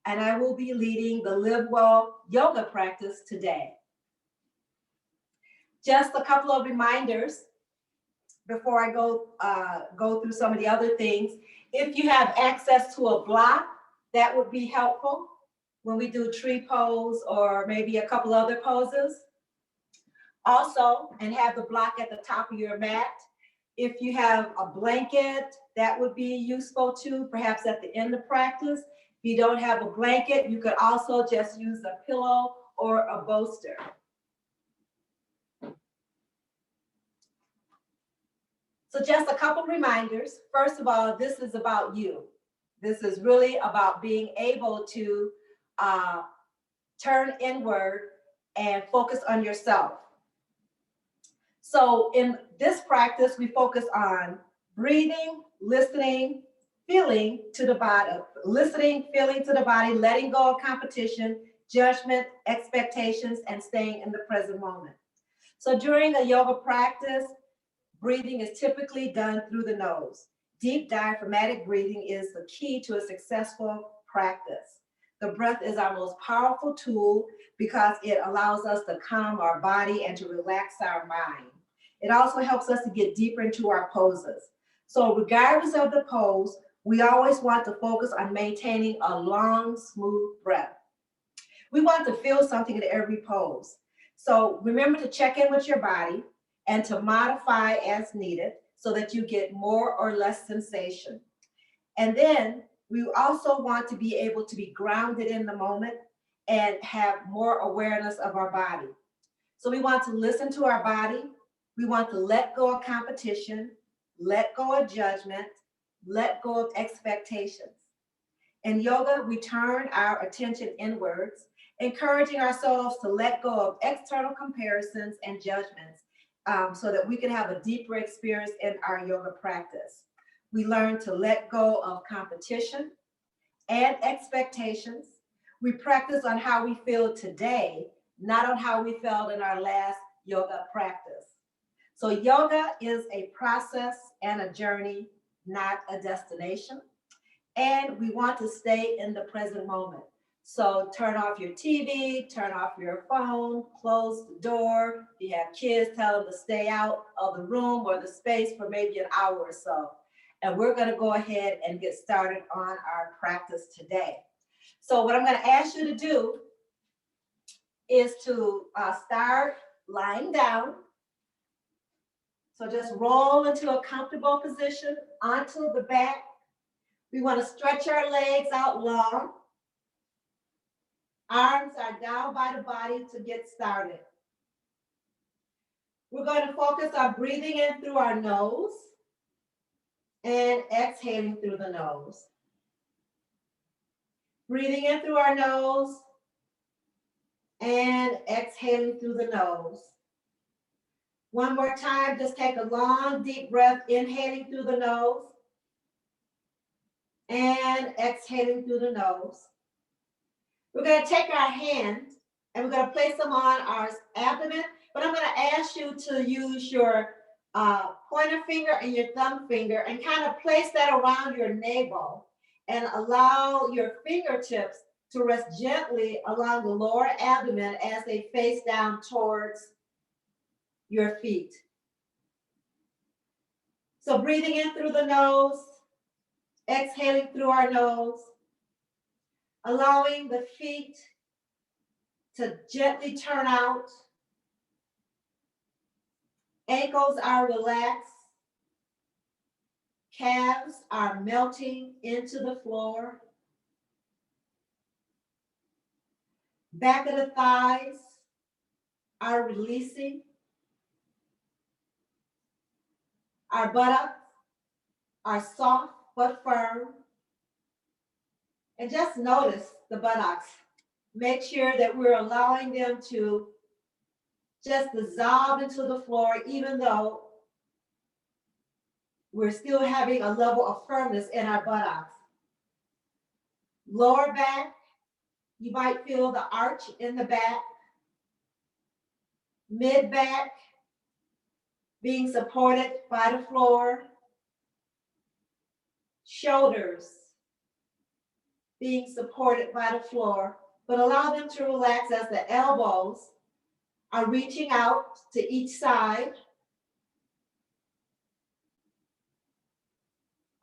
and I will be leading the Live Well yoga practice today. Just a couple of reminders before I go through some of the other things. If you have access to a block, that would be helpful when we do tree pose or maybe a couple other poses. Also, and have the block at the top of your mat. If you have a blanket, that would be useful too, perhaps at the end of practice. If you don't have a blanket, you could also just use a pillow or a bolster. So just a couple reminders. First of all, this is about you. This is really about being able to turn inward and focus on yourself. So in this practice, we focus on breathing, listening, feeling to the body, listening, feeling to the body, letting go of competition, judgment, expectations, and staying in the present moment. So during a yoga practice, breathing is typically done through the nose. Deep diaphragmatic breathing is the key to a successful practice. The breath is our most powerful tool because it allows us to calm our body and to relax our mind. It also helps us to get deeper into our poses. So regardless of the pose, we always want to focus on maintaining a long, smooth breath. We want to feel something in every pose. So remember to check in with your body and to modify as needed so that you get more or less sensation. And then we also want to be able to be grounded in the moment and have more awareness of our body. So we want to listen to our body. We want to let go of competition, let go of judgment, let go of expectations. In yoga, we turn our attention inwards, encouraging ourselves to let go of external comparisons and judgments so that we can have a deeper experience in our yoga practice. We learn to let go of competition and expectations. We practice on how we feel today, not on how we felt in our last yoga practice. So yoga is a process and a journey, not a destination. And we want to stay in the present moment. So turn off your TV, turn off your phone, close the door. If you have kids, tell them to stay out of the room or the space for maybe an hour or so. And we're going to go ahead and get started on our practice today. So what I'm going to ask you to do is to start lying down. So just roll into a comfortable position onto the back. We want to stretch our legs out long. Arms are down by the body to get started. We're going to focus on breathing in through our nose and exhaling through the nose. Breathing in through our nose and exhaling through the nose. One more time, just take a long, deep breath, inhaling through the nose and exhaling through the nose. We're going to take our hands and we're going to place them on our abdomen, but I'm going to ask you to use your pointer finger and your thumb finger and kind of place that around your navel and allow your fingertips to rest gently along the lower abdomen as they face down towards your feet. So breathing in through the nose, exhaling through our nose, allowing the feet to gently turn out. Ankles are relaxed. Calves are melting into the floor. Back of the thighs are releasing. Our buttocks are soft but firm. And just notice the buttocks. Make sure that we're allowing them to just dissolve into the floor, even though we're still having a level of firmness in our buttocks. Lower back, you might feel the arch in the back. Mid back, being supported by the floor. Shoulders being supported by the floor, but allow them to relax as the elbows are reaching out to each side.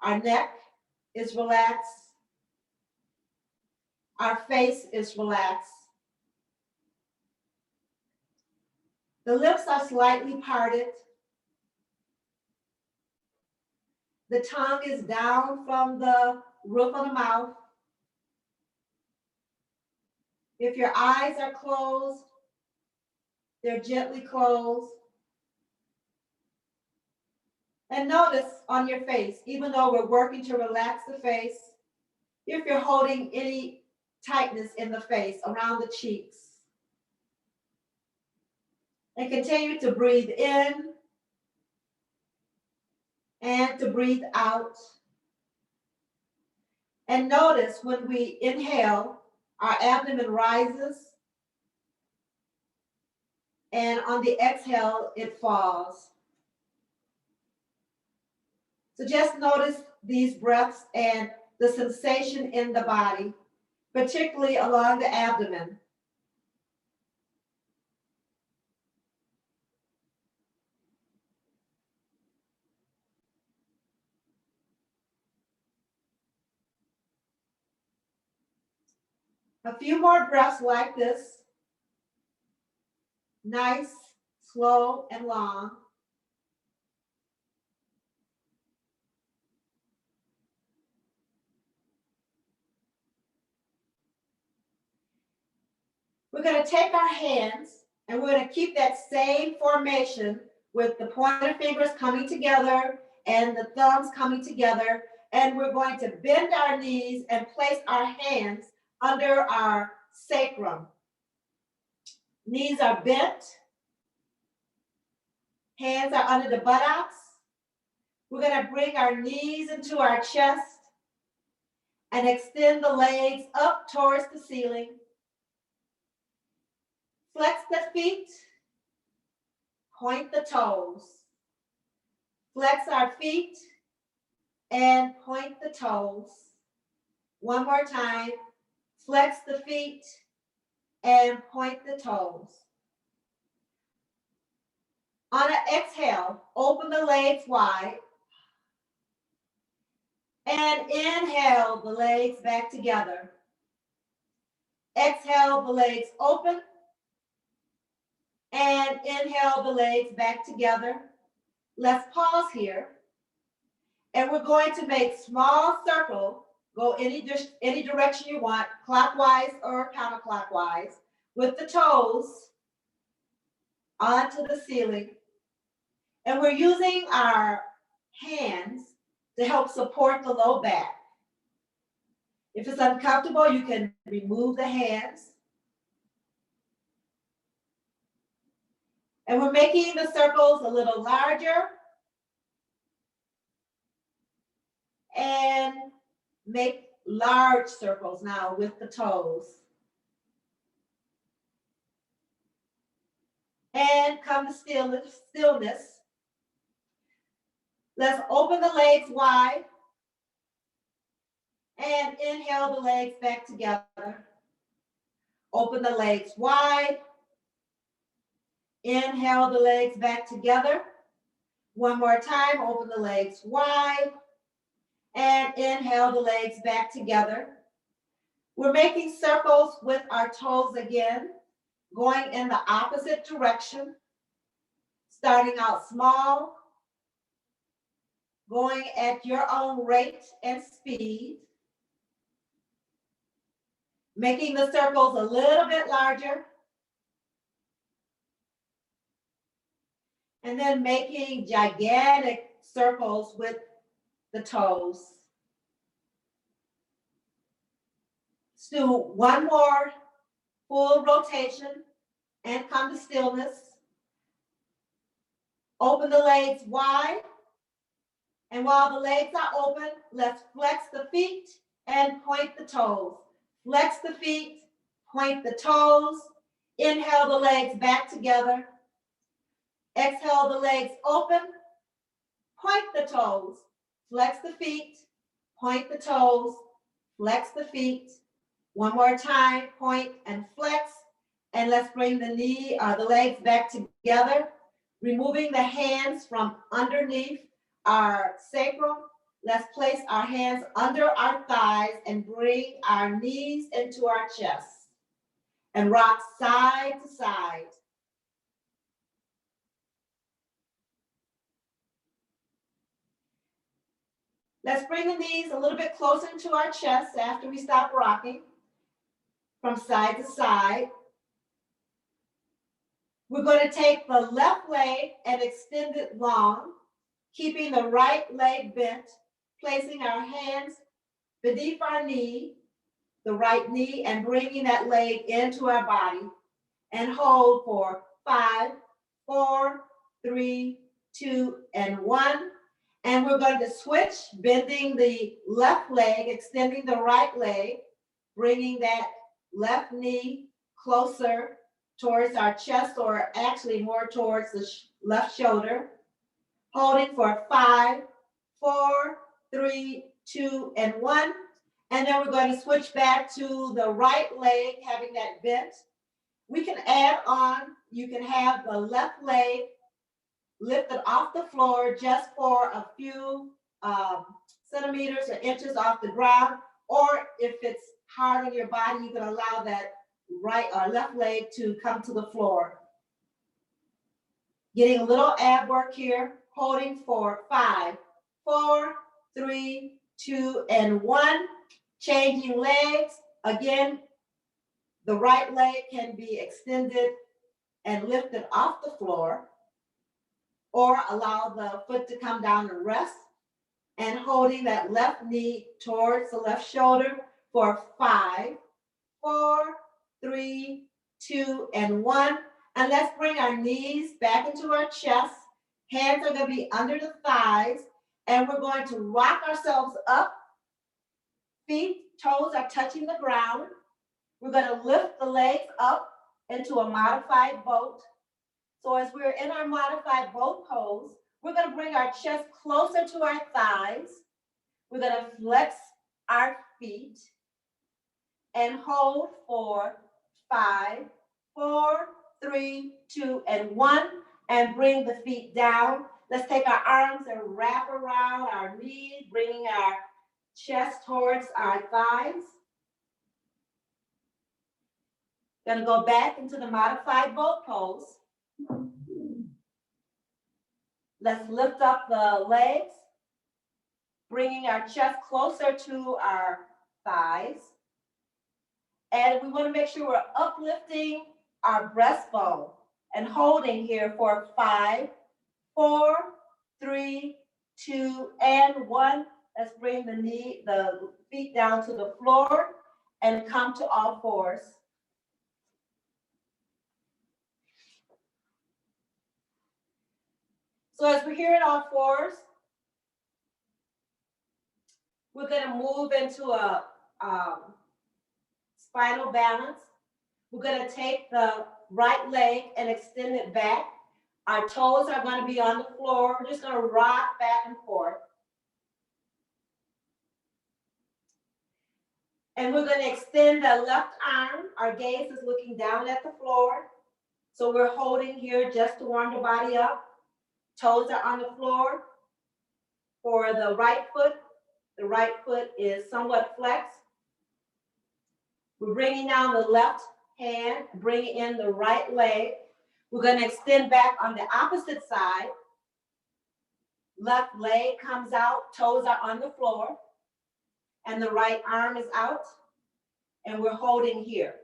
Our neck is relaxed. Our face is relaxed. The lips are slightly parted. The tongue is down from the roof of the mouth. If your eyes are closed, they're gently closed. And notice on your face, even though we're working to relax the face, if you're holding any tightness in the face, around the cheeks. And continue to breathe in and to breathe out. And notice when we inhale, our abdomen rises. And on the exhale, it falls. So just notice these breaths and the sensation in the body, particularly along the abdomen. A few more breaths like this. Nice, slow, and long. We're going to take our hands and we're going to keep that same formation with the pointer fingers coming together and the thumbs coming together. And we're going to bend our knees and place our hands under our sacrum. Knees are bent. Hands are under the buttocks. We're going to bring our knees into our chest and extend the legs up towards the ceiling. Flex the feet, point the toes. Flex our feet and point the toes. One more time. Flex the feet and point the toes. On an exhale, open the legs wide. And inhale the legs back together. Exhale the legs open. And inhale the legs back together. Let's pause here. And we're going to make small circle, go any direction you want, clockwise or counterclockwise, with the toes onto the ceiling. And we're using our hands to help support the low back. If it's uncomfortable, you can remove the hands. And we're making the circles a little larger. And make large circles now with the toes. And come to stillness. Let's open the legs wide. And inhale the legs back together. Open the legs wide. Inhale the legs back together. One more time, open the legs wide. And inhale the legs back together. We're making circles with our toes again, going in the opposite direction. Starting out small, going at your own rate and speed. Making the circles a little bit larger. And then making gigantic circles with the toes. Let's do one more full rotation and come to stillness. Open the legs wide. And while the legs are open, let's flex the feet and point the toes. Flex the feet, point the toes. Inhale the legs back together. Exhale the legs open. Point the toes. Flex the feet, point the toes. Flex the feet. One more time, point and flex. And let's bring the legs back together, removing the hands from underneath our sacrum. Let's place our hands under our thighs and bring our knees into our chest and rock side to side. Let's bring the knees a little bit closer into our chest after we stop rocking from side to side. We're going to take the left leg and extend it long, keeping the right leg bent, placing our hands beneath our knee, the right knee, and bringing that leg into our body, and hold for 5, 4, 3, 2, and 1. And we're going to switch, bending the left leg, extending the right leg, bringing that left knee closer towards our chest, or actually more towards the left shoulder. Holding for 5, 4, 3, 2, and 1. And then we're going to switch back to the right leg, having that bent. We can add on, you can have the left leg lifted off the floor just for a few centimeters or inches off the ground. Or if it's hard on your body, you can allow that right or left leg to come to the floor. Getting a little ab work here, holding for 5, 4, 3, 2, and 1. Changing legs. Again, the right leg can be extended and lifted off the floor, or allow the foot to come down and rest, and holding that left knee towards the left shoulder for 5, 4, 3, 2, and 1. And let's bring our knees back into our chest. Hands are going to be under the thighs, and we're going to rock ourselves up. Feet, toes are touching the ground. We're going to lift the legs up into a modified boat. So as we're in our modified boat pose, we're going to bring our chest closer to our thighs. We're going to flex our feet and hold for 5, 4, 3, 2, and 1, and bring the feet down. Let's take our arms and wrap around our knees, bringing our chest towards our thighs. Gonna go back into the modified boat pose. Let's lift up the legs, bringing our chest closer to our thighs. And we want to make sure we're uplifting our breastbone and holding here for 5, 4, 3, 2, and 1. Let's bring the feet down to the floor and come to all fours. So as we're here at all fours, we're going to move into a spinal balance. We're going to take the right leg and extend it back. Our toes are going to be on the floor. We're just going to rock back and forth. And we're going to extend the left arm. Our gaze is looking down at the floor. So we're holding here just to warm the body up. Toes are on the floor. For the right foot is somewhat flexed. We're bringing down the left hand, bringing in the right leg. We're going to extend back on the opposite side. Left leg comes out, toes are on the floor, and the right arm is out, and we're holding here.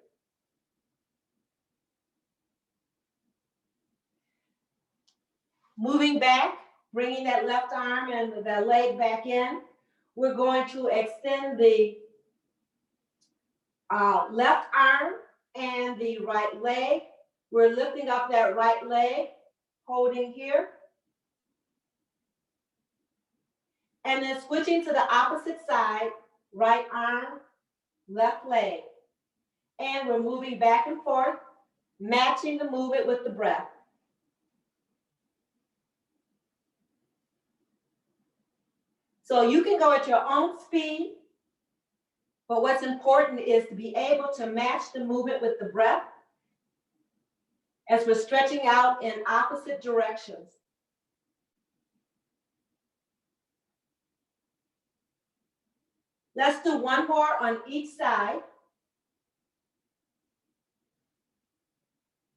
Moving back, bringing that left arm and the leg back in. We're going to extend the left arm and the right leg. We're lifting up that right leg, holding here. And then switching to the opposite side, right arm, left leg. And we're moving back and forth, matching the movement with the breath. So you can go at your own speed. But what's important is to be able to match the movement with the breath as we're stretching out in opposite directions. Let's do one more on each side.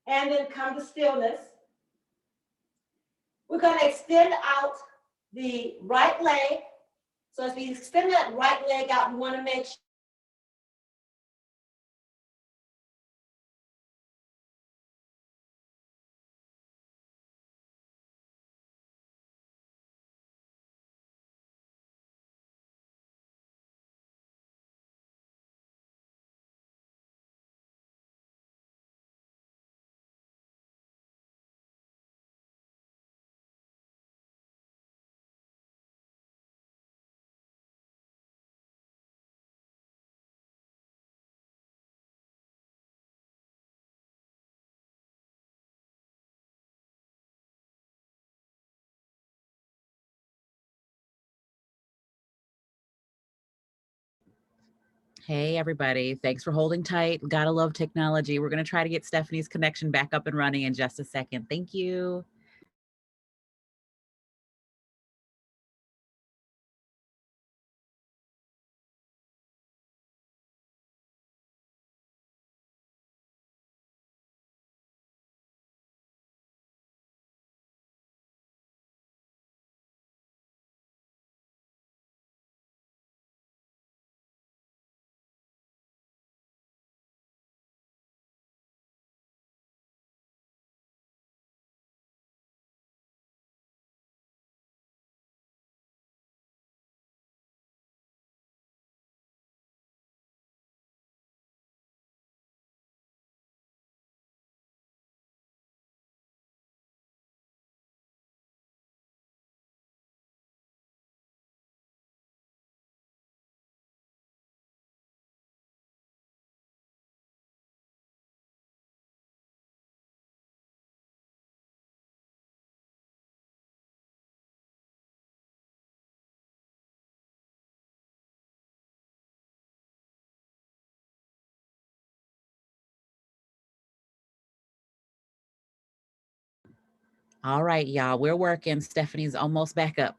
And then come to stillness. We're going to extend out the right leg. So as we extend that right leg out, we want to make sure Hey, everybody. Thanks for holding tight. Gotta love technology. We're going to try to get Stephanie's connection back up and running in just a second. Thank you. All right, y'all, we're working. Stephanie's almost back up.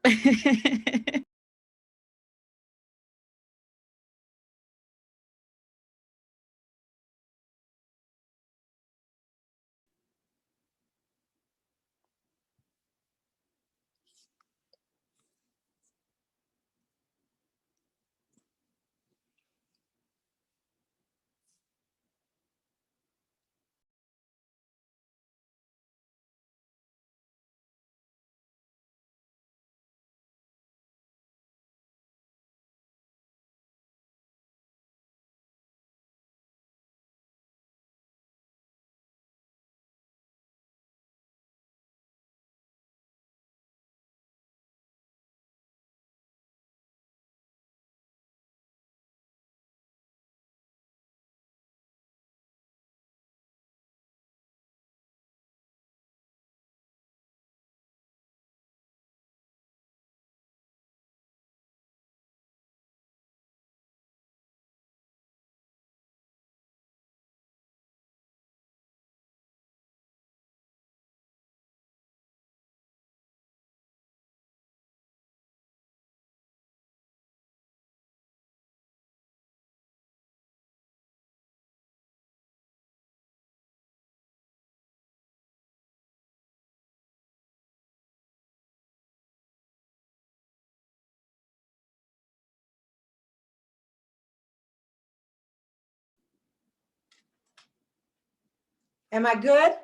Am I good?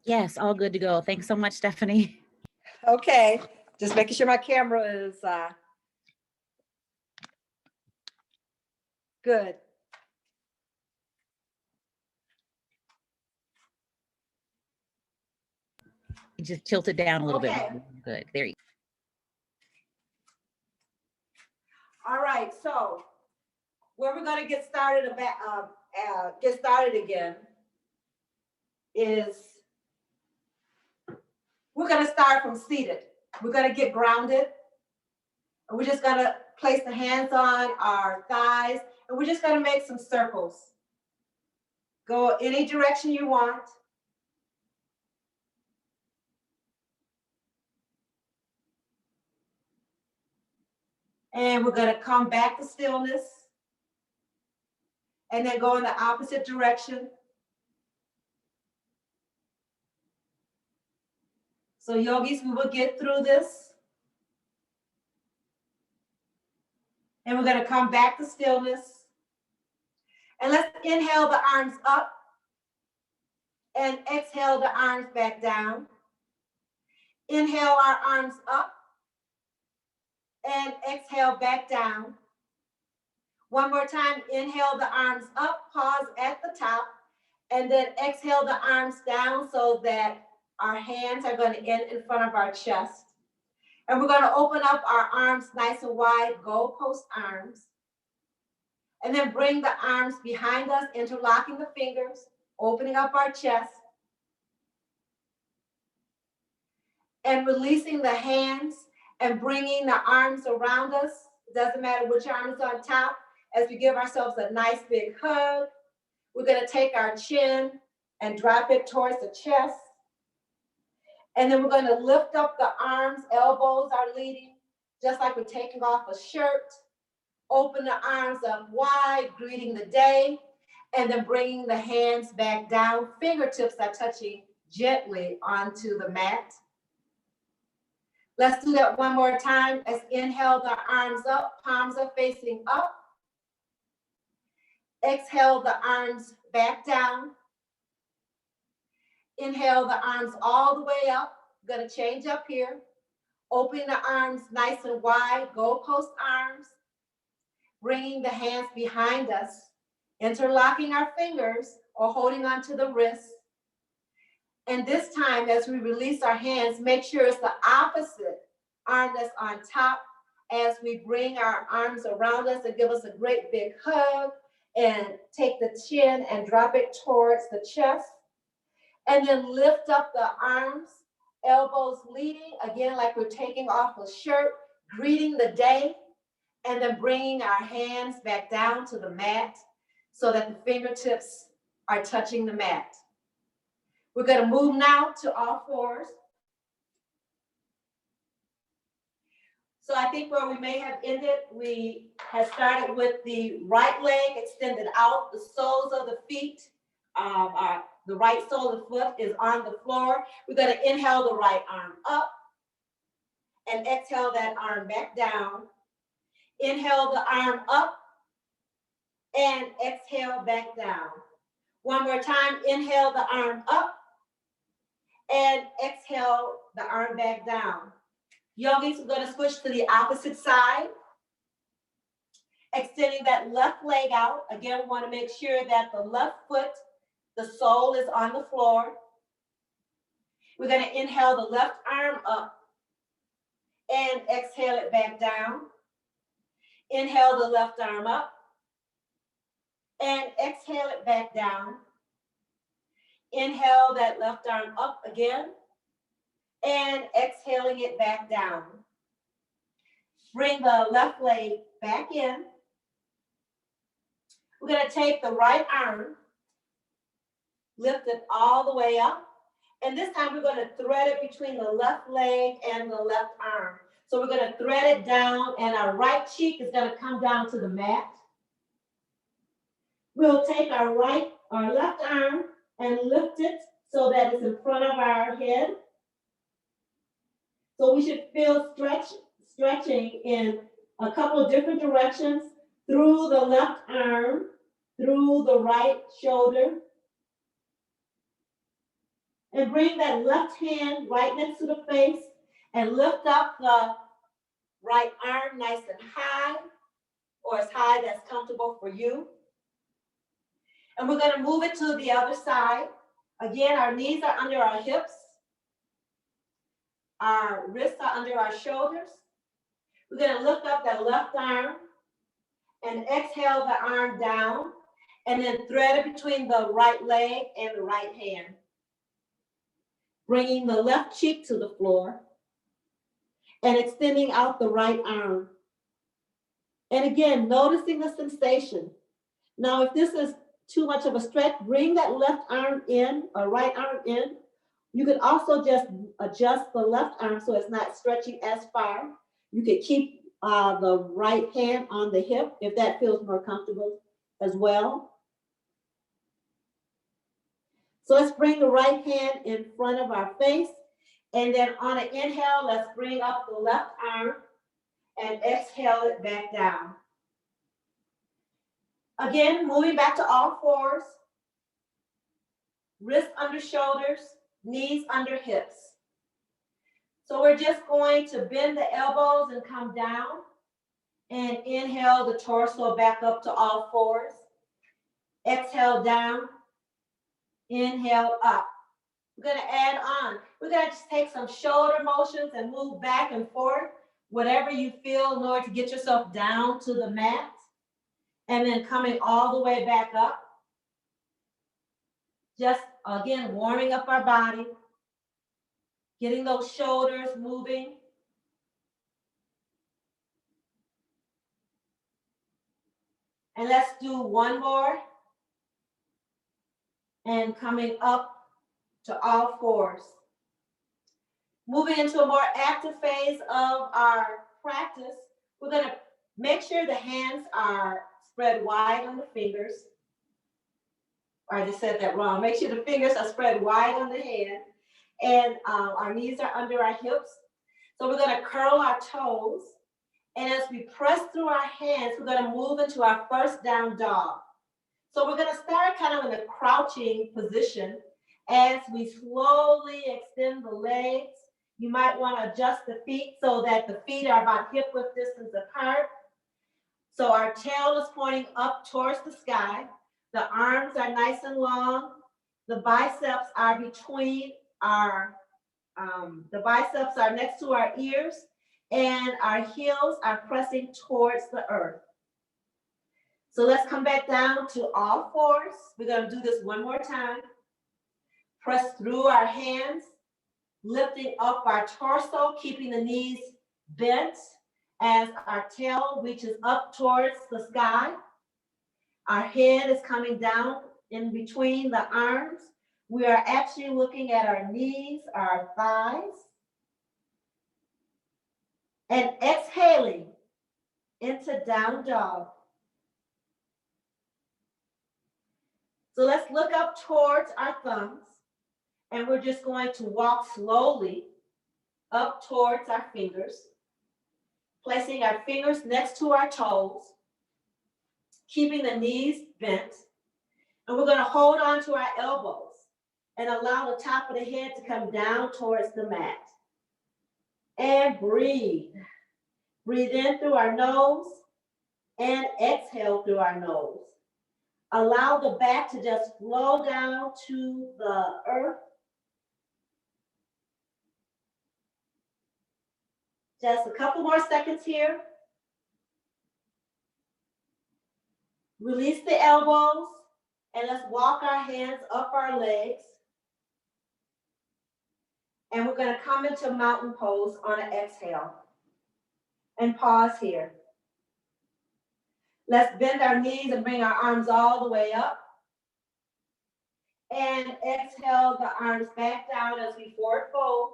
Yes, all good to go. Thanks so much, Stephanie. Okay, just making sure my camera is good. You just tilt it down a little bit. Good. There you go. All right, so where we're going to get started again is we're going to start from seated. We're going to get grounded. And we're just gonna place the hands on our thighs, and we're just gonna make some circles. Go any direction you want. And we're gonna come back to stillness, and then go in the opposite direction. So yogis, we will get through this. And we're gonna come back to stillness. And let's inhale the arms up and exhale the arms back down. Inhale our arms up and exhale back down. One more time, inhale the arms up, pause at the top, and then exhale the arms down so that our hands are going to end in front of our chest. And we're going to open up our arms nice and wide, goalpost arms. And then bring the arms behind us, interlocking the fingers, opening up our chest. And releasing the hands and bringing the arms around us. It doesn't matter which arm is on top. As we give ourselves a nice big hug, we're going to take our chin and drop it towards the chest. And then we're going to lift up the arms, elbows are leading, just like we're taking off a shirt. Open the arms up wide, greeting the day, and then bringing the hands back down. Fingertips are touching gently onto the mat. Let's do that one more time. Let's inhale the arms up, palms are facing up. Exhale the arms back down. Inhale the arms all the way up. I'm gonna change up here. Open the arms nice and wide, goalpost arms. Bringing the hands behind us, interlocking our fingers or holding onto the wrists. And this time, as we release our hands, make sure it's the opposite arm that's on top as we bring our arms around us and give us a great big hug and take the chin and drop it towards the chest. And then lift up the arms, elbows leading, again, like we're taking off a shirt, greeting the day, and then bringing our hands back down to the mat so that the fingertips are touching the mat. We're going to move now to all fours. So I think where we may have ended, we had started with the right leg extended out, the soles of the feet, the right sole of the foot is on the floor. We're going to inhale the right arm up and exhale that arm back down. Inhale the arm up and exhale back down. One more time, inhale the arm up and exhale the arm back down. Yogis, we're going to switch to the opposite side. Extending that left leg out. Again, we want to make sure that the left foot, the sole is on the floor. We're going to inhale the left arm up and exhale it back down. Inhale the left arm up and exhale it back down. Inhale that left arm up again and exhaling it back down. Bring the left leg back in. We're going to take the right arm, lift it all the way up, and this time we're going to thread it between the left leg and the left arm. So we're going to thread it down, and our right cheek is going to come down to the mat. We'll take our left arm and lift it so that it's in front of our head. So we should feel stretching in a couple of different directions, through the left arm, through the right shoulder. And bring that left hand right next to the face and lift up the right arm nice and high, or as high that's comfortable for you. And we're going to move it to the other side. Again, our knees are under our hips. Our wrists are under our shoulders. We're going to lift up that left arm and exhale the arm down, and then thread it between the right leg and the right hand. Bringing the left cheek to the floor and extending out the right arm. And again, noticing the sensation. Now, if this is too much of a stretch, bring that left arm in or right arm in. You can also just adjust the left arm so it's not stretching as far. You can keep the right hand on the hip if that feels more comfortable as well. So let's bring the right hand in front of our face. And then on an inhale, let's bring up the left arm and exhale it back down. Again, moving back to all fours. Wrists under shoulders, knees under hips. So we're just going to bend the elbows and come down and inhale the torso back up to all fours. Exhale down, inhale up. We're gonna add on. We're gonna just take some shoulder motions and move back and forth, whatever you feel in order to get yourself down to the mat. And then coming all the way back up. Just again, warming up our body. Getting those shoulders moving. And let's do one more. And coming up to all fours. Moving into a more active phase of our practice, we're going to make sure the hands are spread wide on the fingers. I just said that wrong. Make sure the fingers are spread wide on the hand. And our knees are under our hips. So we're going to curl our toes. And as we press through our hands, we're going to move into our first down dog. So we're going to start kind of in a crouching position. As we slowly extend the legs, you might want to adjust the feet so that the feet are about hip width distance apart. So our tail is pointing up towards the sky. The arms are nice and long. The biceps are between our, the biceps are next to our ears, and our heels are pressing towards the earth. So let's come back down to all fours. We're going to do this one more time. Press through our hands, lifting up our torso, keeping the knees bent as our tail reaches up towards the sky. Our head is coming down in between the arms. We are actually looking at our knees, our thighs. And exhaling into down dog. So let's look up towards our thumbs, and we're just going to walk slowly up towards our fingers, placing our fingers next to our toes, keeping the knees bent, and we're going to hold on to our elbows and allow the top of the head to come down towards the mat. And breathe. Breathe in through our nose and exhale through our nose. Allow the back to just flow down to the earth. Just a couple more seconds here. Release the elbows and let's walk our hands up our legs. And we're going to come into mountain pose on an exhale. And pause here. Let's bend our knees and bring our arms all the way up. And exhale the arms back down as we forward fold.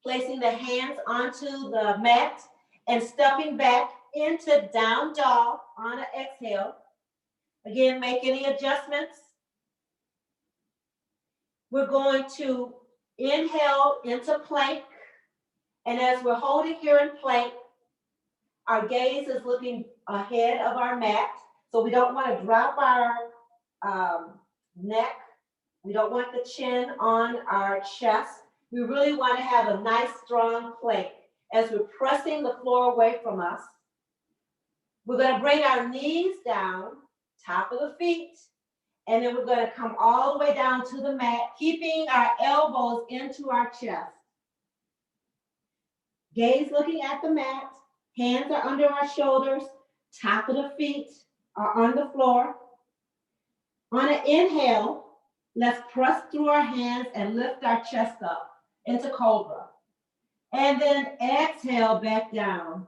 Placing the hands onto the mat and stepping back into down dog on an exhale. Again, make any adjustments. We're going to inhale into plank. And as we're holding here in plank, our gaze is looking ahead of our mat. So we don't want to drop our neck. We don't want the chin on our chest. We really want to have a nice strong plank. As we're pressing the floor away from us, we're going to bring our knees down, top of the feet, and then we're going to come all the way down to the mat, keeping our elbows into our chest. Gaze looking at the mat, hands are under our shoulders, top of the feet are on the floor. On an inhale, let's press through our hands and lift our chest up into Cobra. And then exhale back down.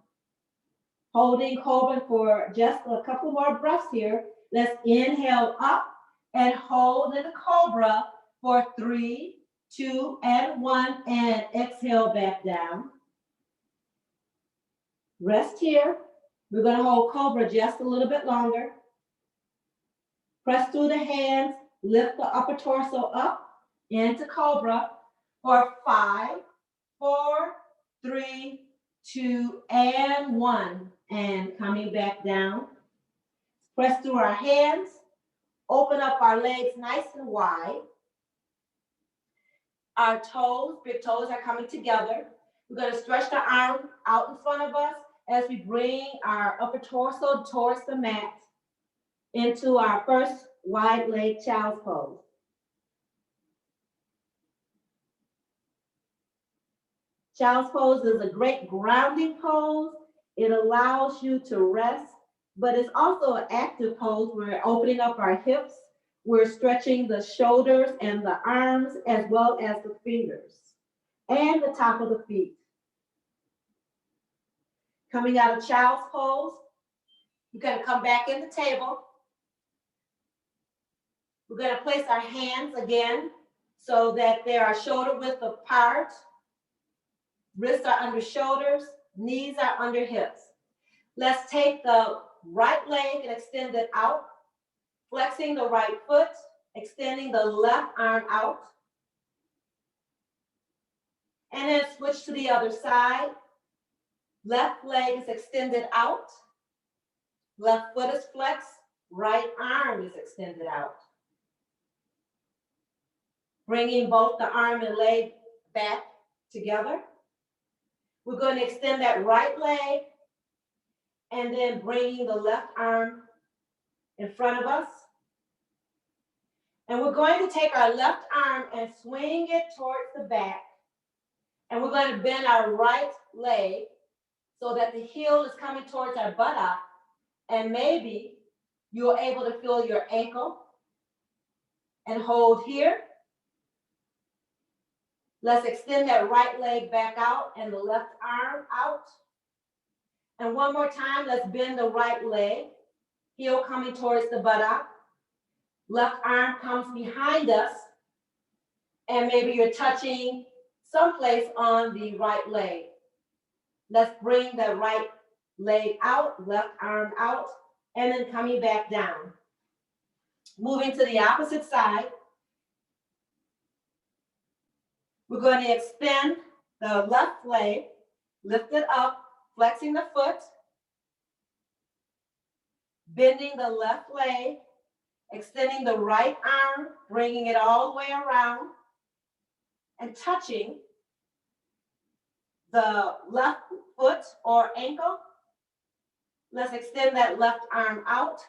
Holding Cobra for just a couple more breaths here. Let's inhale up and hold in the Cobra for 3, 2, and 1, and exhale back down. Rest here. We're going to hold Cobra just a little bit longer. Press through the hands, lift the upper torso up into Cobra for 5, 4, 3, 2, and 1. And coming back down. Press through our hands, open up our legs nice and wide. Our toes, big toes are coming together. We're going to stretch the arm out in front of us as we bring our upper torso towards the mat into our first wide leg child's pose. Child's pose is a great grounding pose. It allows you to rest, but it's also an active pose. We're opening up our hips. We're stretching the shoulders and the arms as well as the fingers and the top of the feet. Coming out of child's pose, we're going to come back in the table. We're going to place our hands again so that they are shoulder width apart. Wrists are under shoulders, knees are under hips. Let's take the right leg and extend it out, flexing the right foot, extending the left arm out. And then switch to the other side. Left leg is extended out. Left foot is flexed. Right arm is extended out. Bringing both the arm and leg back together. We're going to extend that right leg and then bringing the left arm in front of us. And we're going to take our left arm and swing it towards the back. And we're going to bend our right leg so that the heel is coming towards our buttock. And maybe you're able to feel your ankle and hold here. Let's extend that right leg back out and the left arm out. And one more time, let's bend the right leg, heel coming towards the buttock. Left arm comes behind us, and maybe you're touching someplace on the right leg. Let's bring the right leg out, left arm out, and then coming back down. Moving to the opposite side. We're going to extend the left leg, lift it up, flexing the foot, bending the left leg, extending the right arm, bringing it all the way around, and touching the left foot or ankle. Let's extend that left arm out.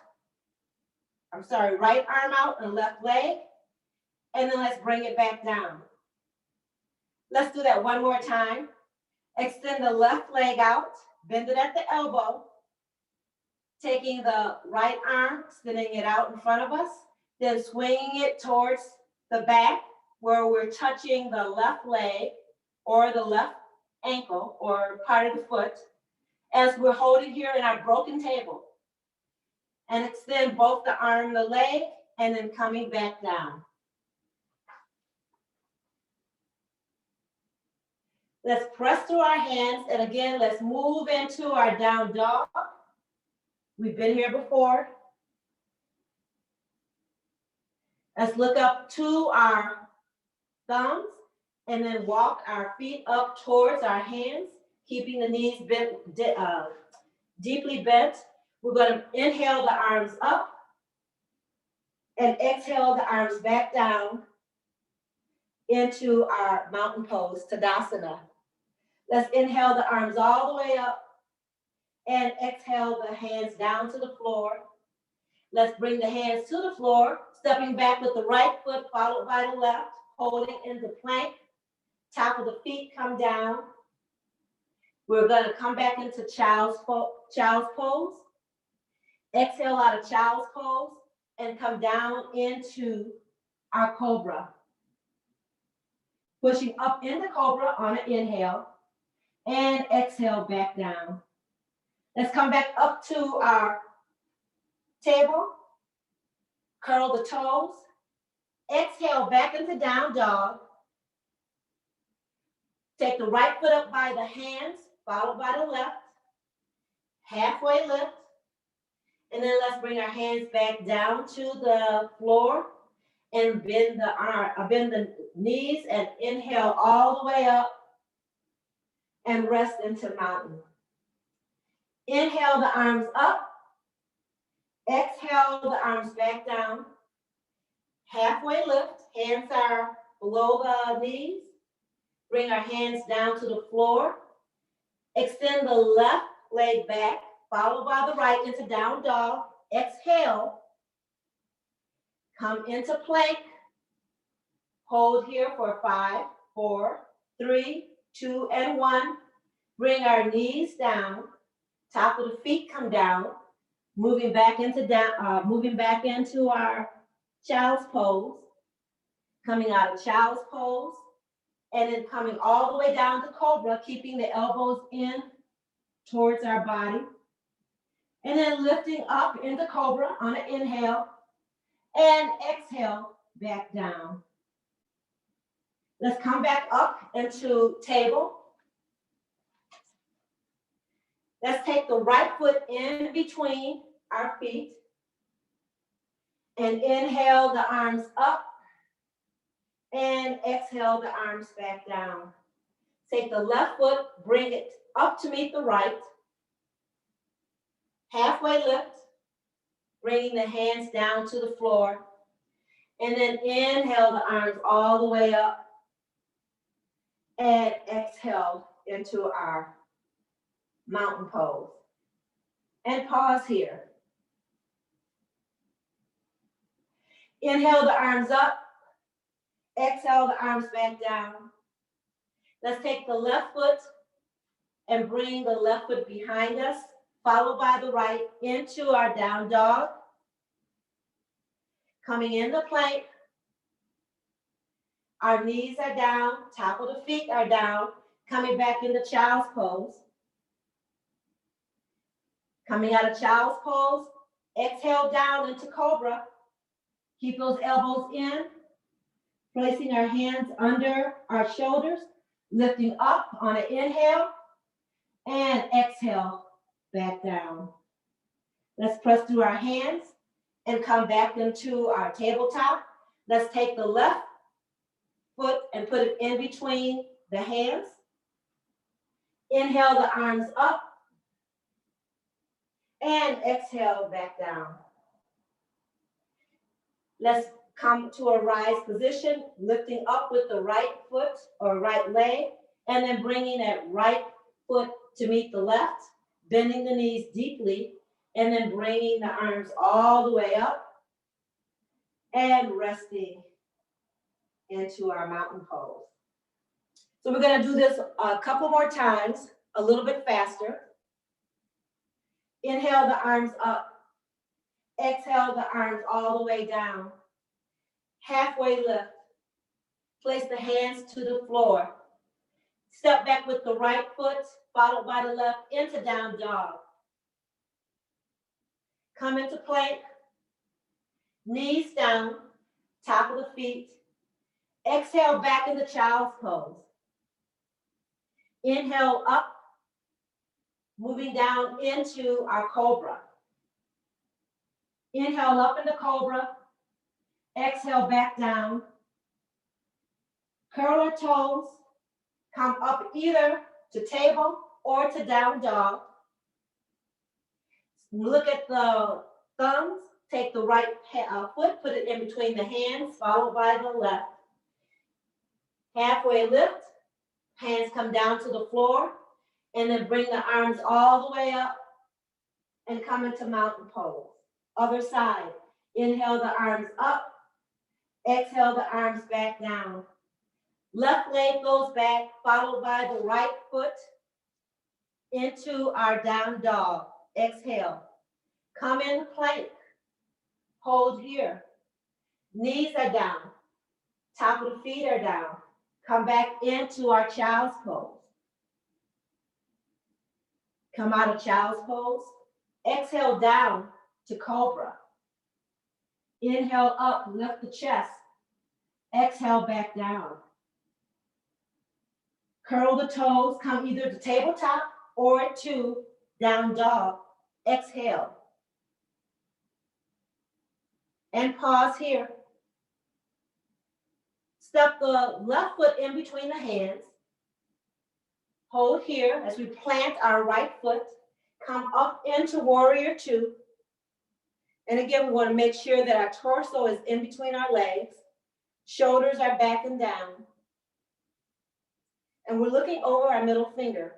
Right arm out and left leg. And then let's bring it back down. Let's do that one more time. Extend the left leg out, bend it at the elbow, taking the right arm, extending it out in front of us, then swinging it towards the back where we're touching the left leg or the left ankle or part of the foot as we're holding here in our broken table. And extend both the arm and the leg and then coming back down. Let's press through our hands, and again, let's move into our down dog. We've been here before. Let's look up to our thumbs, and then walk our feet up towards our hands, keeping the knees bent, deeply bent. We're going to inhale the arms up, and exhale the arms back down into our mountain pose, Tadasana. Let's inhale the arms all the way up and exhale the hands down to the floor. Let's bring the hands to the floor, stepping back with the right foot followed by the left, holding into plank. Top of the feet come down. We're going to come back into child's pose. Exhale out of child's pose and come down into our Cobra. Pushing up into Cobra on an inhale. And exhale back down. Let's come back up to our table. Curl the toes. Exhale back into down dog. Take the right foot up by the hands, followed by the left. Halfway lift. And then let's bring our hands back down to the floor and bend the knees and inhale all the way up and rest into mountain. Inhale the arms up. Exhale the arms back down. Halfway lift. Hands are below the knees. Bring our hands down to the floor. Extend the left leg back, followed by the right into down dog. Exhale. Come into plank. Hold here for 5, 4, 3, 2, and 1. Bring our knees down. Top of the feet come down. Moving back into our child's pose. Coming out of child's pose. And then coming all the way down to Cobra, keeping the elbows in towards our body. And then lifting up into Cobra on an inhale. And exhale back down. Let's come back up into table. Let's take the right foot in between our feet. And inhale the arms up. And exhale the arms back down. Take the left foot, bring it up to meet the right. Halfway lift, bringing the hands down to the floor. And then inhale the arms all the way up. And exhale into our mountain pose. And pause here. Inhale the arms up. Exhale the arms back down. Let's take the left foot and bring the left foot behind us, followed by the right into our down dog. Coming in the plank. Our knees are down, top of the feet are down, coming back into child's pose. Coming out of child's pose, exhale down into Cobra. Keep those elbows in, placing our hands under our shoulders, lifting up on an inhale, and exhale back down. Let's press through our hands and come back into our tabletop. Let's take the left foot and put it in between the hands. Inhale the arms up and exhale back down. Let's come to a rise position, lifting up with the right foot or right leg, and then bringing that right foot to meet the left, bending the knees deeply, and then bringing the arms all the way up and resting into our mountain pose. So we're going to do this a couple more times, a little bit faster. Inhale the arms up. Exhale the arms all the way down. Halfway lift. Place the hands to the floor. Step back with the right foot, followed by the left into down dog. Come into plank. Knees down, top of the feet. Exhale back into child's pose. Inhale up, moving down into our Cobra. Inhale up into Cobra. Exhale back down. Curl our toes. Come up either to table or to down dog. Look at the thumbs. Take the right foot, put it in between the hands, followed by the left. Halfway lift. Hands come down to the floor. And then bring the arms all the way up and come into mountain pose. Other side. Inhale the arms up. Exhale the arms back down. Left leg goes back, followed by the right foot into our down dog. Exhale. Come in plank. Hold here. Knees are down. Top of the feet are down. Come back into our child's pose. Come out of child's pose. Exhale down to Cobra. Inhale up, lift the chest. Exhale back down. Curl the toes, come either to tabletop or to down dog. Exhale. And pause here. Step the left foot in between the hands. Hold here as we plant our right foot. Come up into warrior two. And again, we want to make sure that our torso is in between our legs. Shoulders are back and down. And we're looking over our middle finger.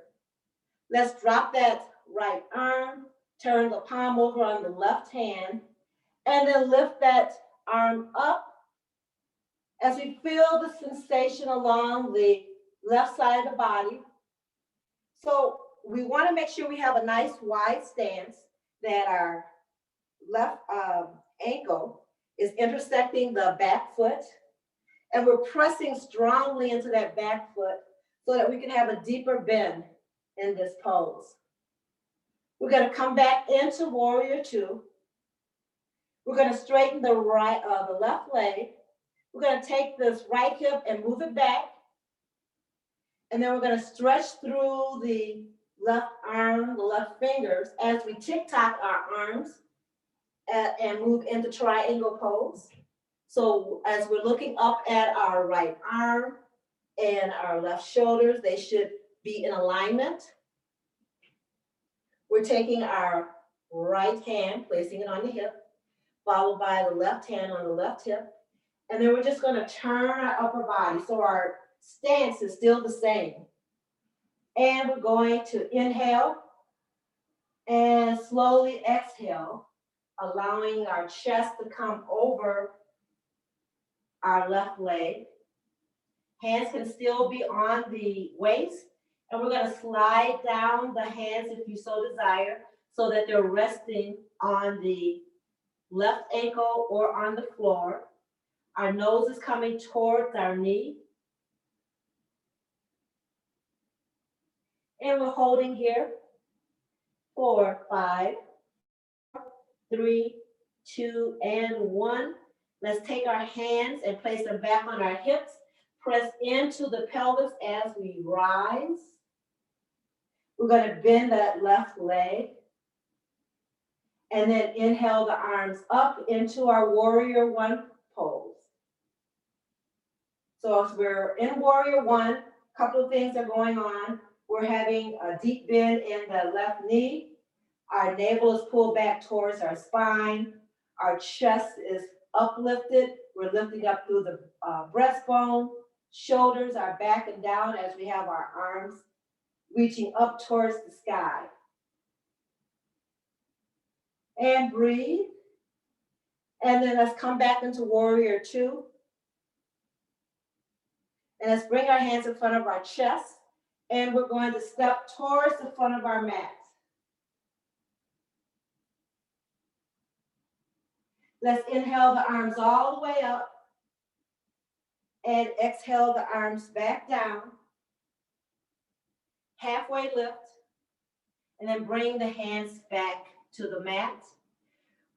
Let's drop that right arm, turn the palm over on the left hand, and then lift that arm up as we feel the sensation along the left side of the body. So we want to make sure we have a nice wide stance, that our left ankle is intersecting the back foot, and we're pressing strongly into that back foot so that we can have a deeper bend in this pose. We're going to come back into warrior two. We're going to straighten the left leg. We're going to take this right hip and move it back. And then we're going to stretch through the left arm, the left fingers, as we tick-tock our arms and move into triangle pose. So as we're looking up at our right arm and our left shoulders, they should be in alignment. We're taking our right hand, placing it on the hip, followed by the left hand on the left hip. And then we're just going to turn our upper body. So our stance is still the same. And we're going to inhale and slowly exhale, allowing our chest to come over our left leg. Hands can still be on the waist, and we're going to slide down the hands if you so desire, so that they're resting on the left ankle or on the floor. Our nose is coming towards our knee. And we're holding here. 4, 5, 3, 2, and 1. Let's take our hands and place them back on our hips. Press into the pelvis as we rise. We're going to bend that left leg. And then inhale the arms up into our warrior one pose. So as we're in warrior one, a couple of things are going on. We're having a deep bend in the left knee. Our navel is pulled back towards our spine. Our chest is uplifted. We're lifting up through the breastbone. Shoulders are back and down as we have our arms reaching up towards the sky. And breathe. And then let's come back into warrior two. And let's bring our hands in front of our chest. And we're going to step towards the front of our mat. Let's inhale the arms all the way up. And exhale the arms back down. Halfway lift. And then bring the hands back to the mat.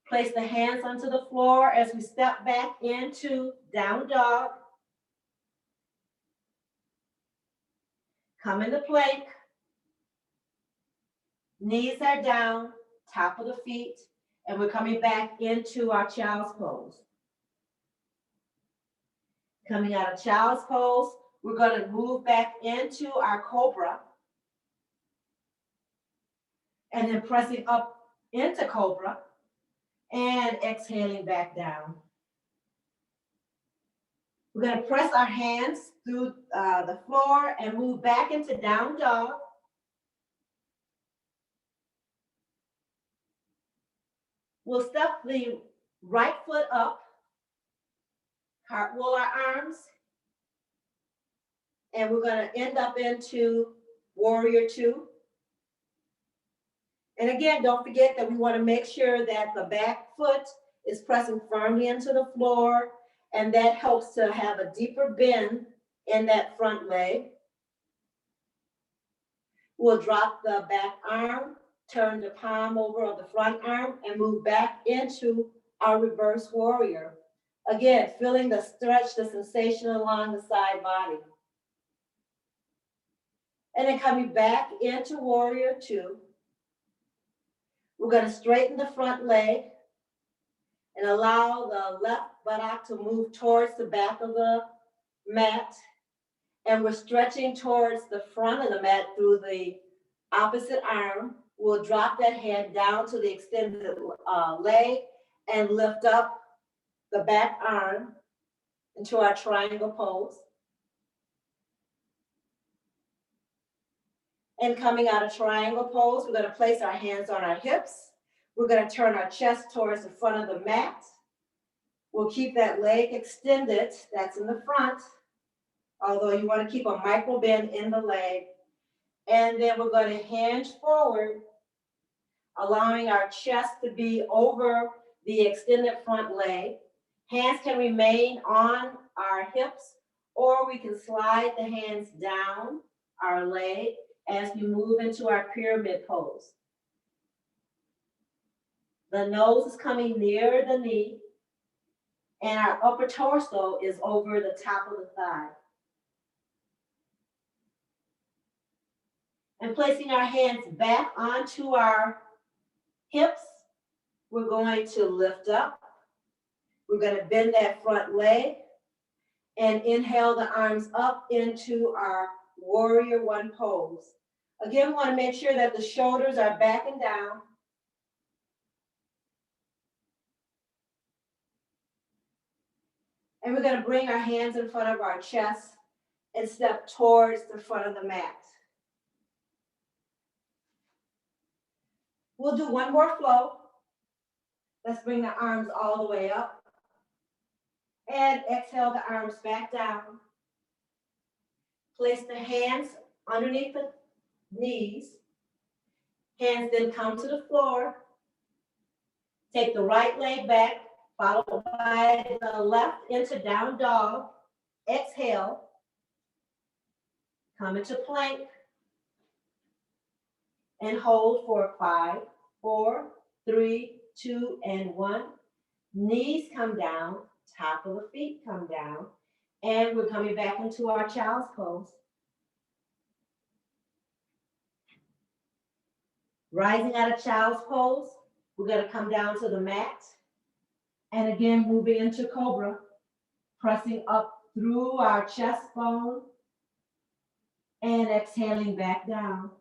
Place the hands onto the floor as we step back into down dog. Come into plank. Knees are down, top of the feet, and we're coming back into our child's pose. Coming out of child's pose, we're going to move back into our cobra. And then pressing up into cobra and exhaling back down. We're going to press our hands through the floor and move back into down dog. We'll step the right foot up, cartwheel our arms, and we're going to end up into warrior two. And again, don't forget that we want to make sure that the back foot is pressing firmly into the floor, and that helps to have a deeper bend in that front leg. We'll drop the back arm, turn the palm over on the front arm, and move back into our reverse warrior. Again, feeling the stretch, the sensation along the side body. And then coming back into warrior two. We're going to straighten the front leg and allow the left buttock to move towards the back of the mat. And we're stretching towards the front of the mat through the opposite arm. We'll drop that head down to the extended leg and lift up the back arm into our triangle pose. And coming out of triangle pose, we're going to place our hands on our hips. We're going to turn our chest towards the front of the mat. We'll keep that leg extended, that's in the front, although you want to keep a micro bend in the leg. And then we're going to hinge forward, allowing our chest to be over the extended front leg. Hands can remain on our hips, or we can slide the hands down our leg as we move into our pyramid pose. The nose is coming near the knee, and our upper torso is over the top of the thigh. And placing our hands back onto our hips, we're going to lift up. We're going to bend that front leg and inhale the arms up into our warrior one pose. Again, we want to make sure that the shoulders are back and down. And we're going to bring our hands in front of our chest and step towards the front of the mat. We'll do one more flow. Let's bring the arms all the way up. And exhale the arms back down. Place the hands underneath the knees. Hands then come to the floor. Take the right leg back, followed by the left into down dog. Exhale. Come into plank. And hold for 5, 4, 3, 2, and 1. Knees come down, top of the feet come down, and we're coming back into our child's pose. Rising out of child's pose, we're going to come down to the mat, and again moving into Cobra, pressing up through our chest bone, and exhaling back down.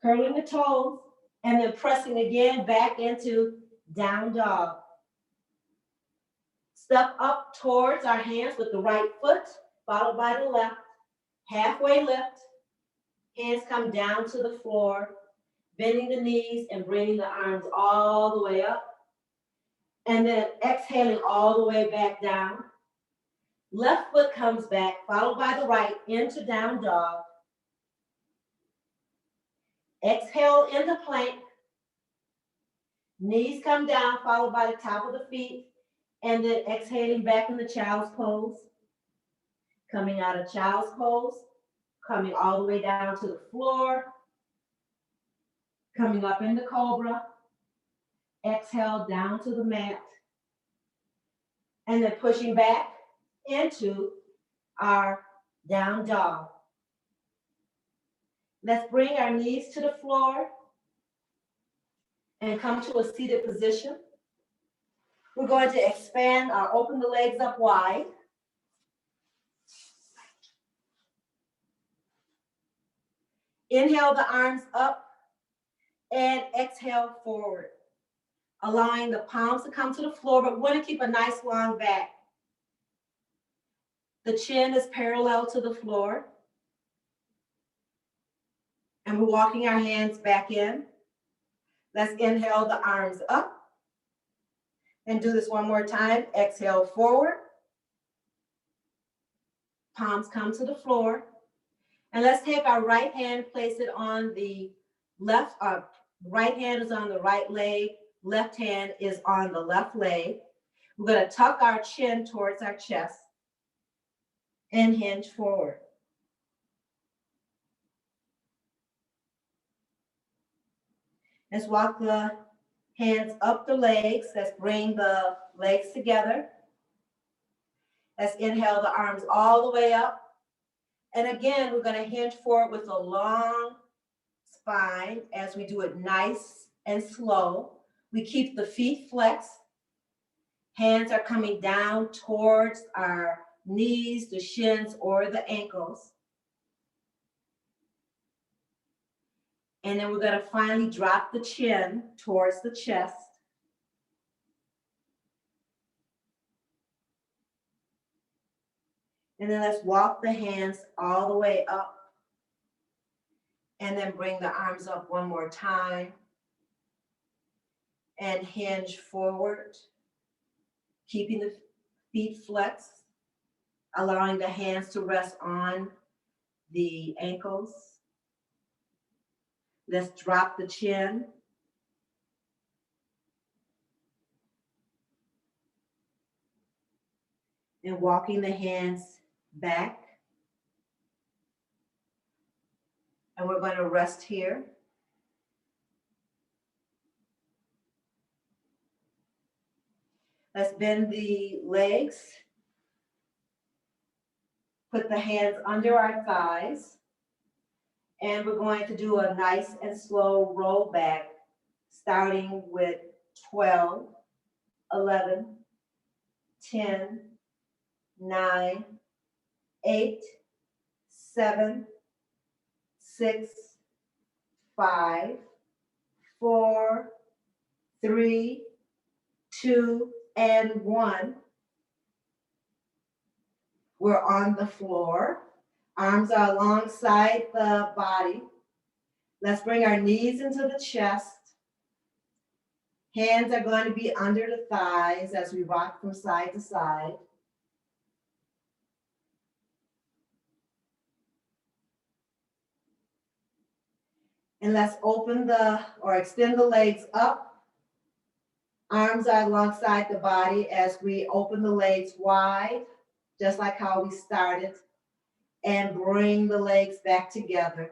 Curling the toes, and then pressing again back into down dog. Step up towards our hands with the right foot, followed by the left. Halfway lift. Hands come down to the floor, bending the knees and bringing the arms all the way up. And then exhaling all the way back down. Left foot comes back, followed by the right into down dog. Exhale into plank. Knees come down, followed by the top of the feet, and then exhaling back in the child's pose. Coming out of child's pose, coming all the way down to the floor, coming up into Cobra. Exhale down to the mat, and then pushing back into our down dog. Let's bring our knees to the floor and come to a seated position. We're going to expand or open the legs up wide. Inhale the arms up and exhale forward, allowing the palms to come to the floor, but we want to keep a nice long back. The chin is parallel to the floor. And we're walking our hands back in. Let's inhale the arms up. And do this one more time. Exhale forward. Palms come to the floor. And let's take our right hand, place it on the left. Right hand is on the right leg. Left hand is on the left leg. We're going to tuck our chin towards our chest and hinge forward. Let's walk the hands up the legs. Let's bring the legs together. Let's inhale the arms all the way up. And again, we're going to hinge forward with a long spine as we do it nice and slow. We keep the feet flexed. Hands are coming down towards our knees, the shins, or the ankles. And then we're going to finally drop the chin towards the chest. And then let's walk the hands all the way up. And then bring the arms up one more time. And hinge forward, keeping the feet flexed, allowing the hands to rest on the ankles. Let's drop the chin. And walking the hands back. And we're going to rest here. Let's bend the legs. Put the hands under our thighs. And we're going to do a nice and slow roll back, starting with 12, 11, 10, 9, 8, 7, 6, 5, 4, 3, 2, and 1. We're on the floor. Arms are alongside the body. Let's bring our knees into the chest. Hands are going to be under the thighs as we rock from side to side. And let's extend the legs up. Arms are alongside the body as we open the legs wide, just like how we started. And bring the legs back together.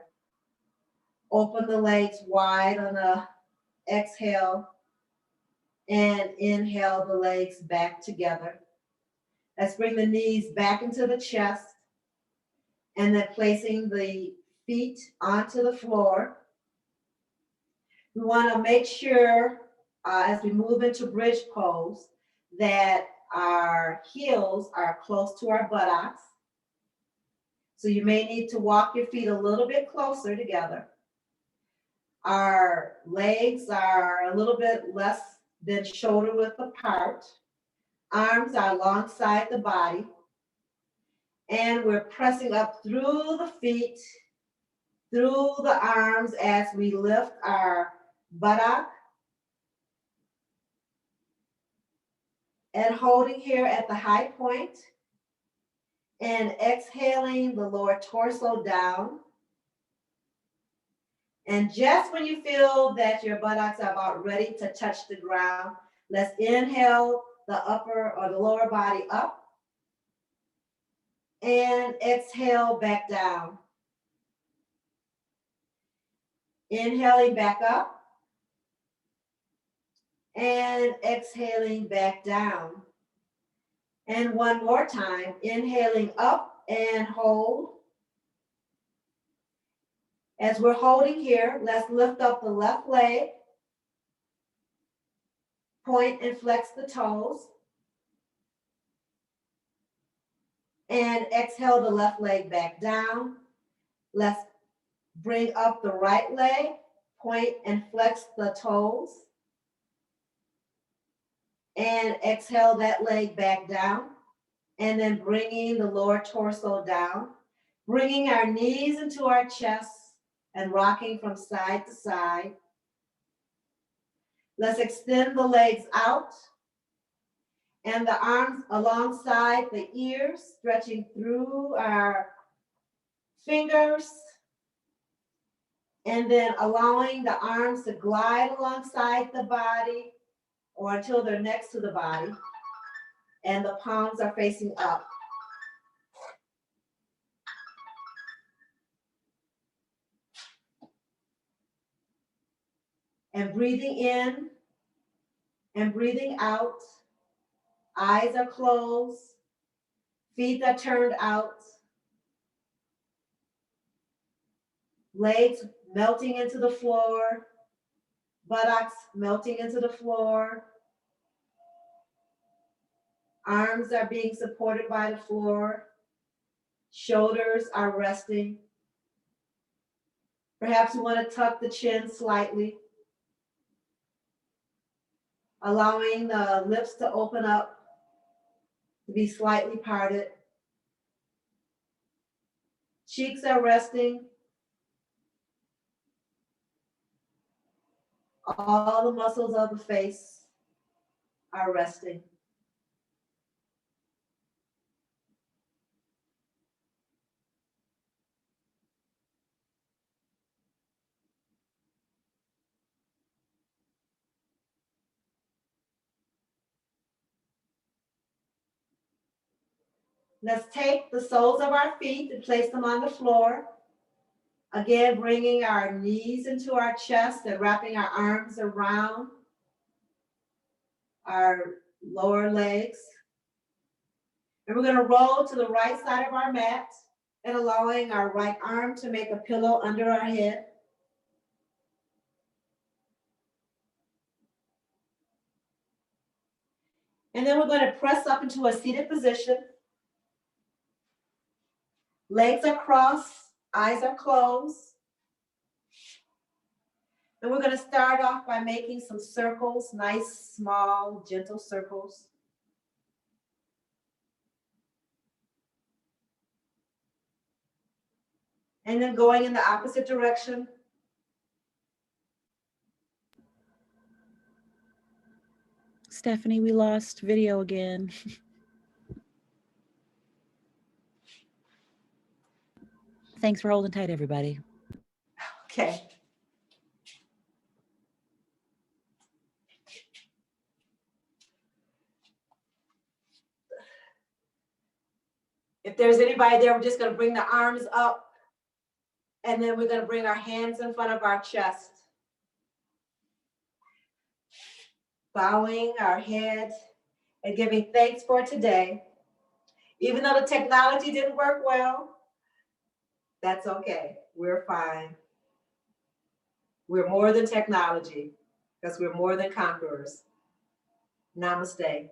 Open the legs wide on the exhale. And inhale the legs back together. Let's bring the knees back into the chest. And then placing the feet onto the floor. We want to make sure as we move into bridge pose that our heels are close to our buttocks. So you may need to walk your feet a little bit closer together. Our legs are a little bit less than shoulder width apart. Arms are alongside the body. And we're pressing up through the feet, through the arms as we lift our buttock. And holding here at the high point. And exhaling the lower torso down. And just when you feel that your buttocks are about ready to touch the ground, let's inhale the upper or the lower body up. And exhale back down. Inhaling back up. And exhaling back down. And one more time, inhaling up and hold. As we're holding here, let's lift up the left leg. Point and flex the toes. And exhale the left leg back down. Let's bring up the right leg. Point and flex the toes. And exhale that leg back down. And then bringing the lower torso down. Bringing our knees into our chest and rocking from side to side. Let's extend the legs out. And the arms alongside the ears, stretching through our fingers. And then allowing the arms to glide alongside the body or until they're next to the body. And the palms are facing up. And breathing in and breathing out. Eyes are closed. Feet are turned out. Legs melting into the floor. Buttocks melting into the floor. Arms are being supported by the floor. Shoulders are resting. Perhaps you want to tuck the chin slightly, allowing the lips to open up, to be slightly parted. Cheeks are resting. All the muscles of the face are resting. Let's take the soles of our feet and place them on the floor. Again, bringing our knees into our chest and wrapping our arms around our lower legs. And we're going to roll to the right side of our mat and allowing our right arm to make a pillow under our head. And then we're going to press up into a seated position. Legs are crossed, eyes are closed. And we're going to start off by making some circles, nice, small, gentle circles. And then going in the opposite direction. Stephanie, we lost video again. Thanks for holding tight, everybody. Okay. If there's anybody there, we're just going to bring the arms up, and then we're going to bring our hands in front of our chest. Bowing our head and giving thanks for today. Even though the technology didn't work well, that's okay. We're fine. We're more than technology because we're more than conquerors. Namaste.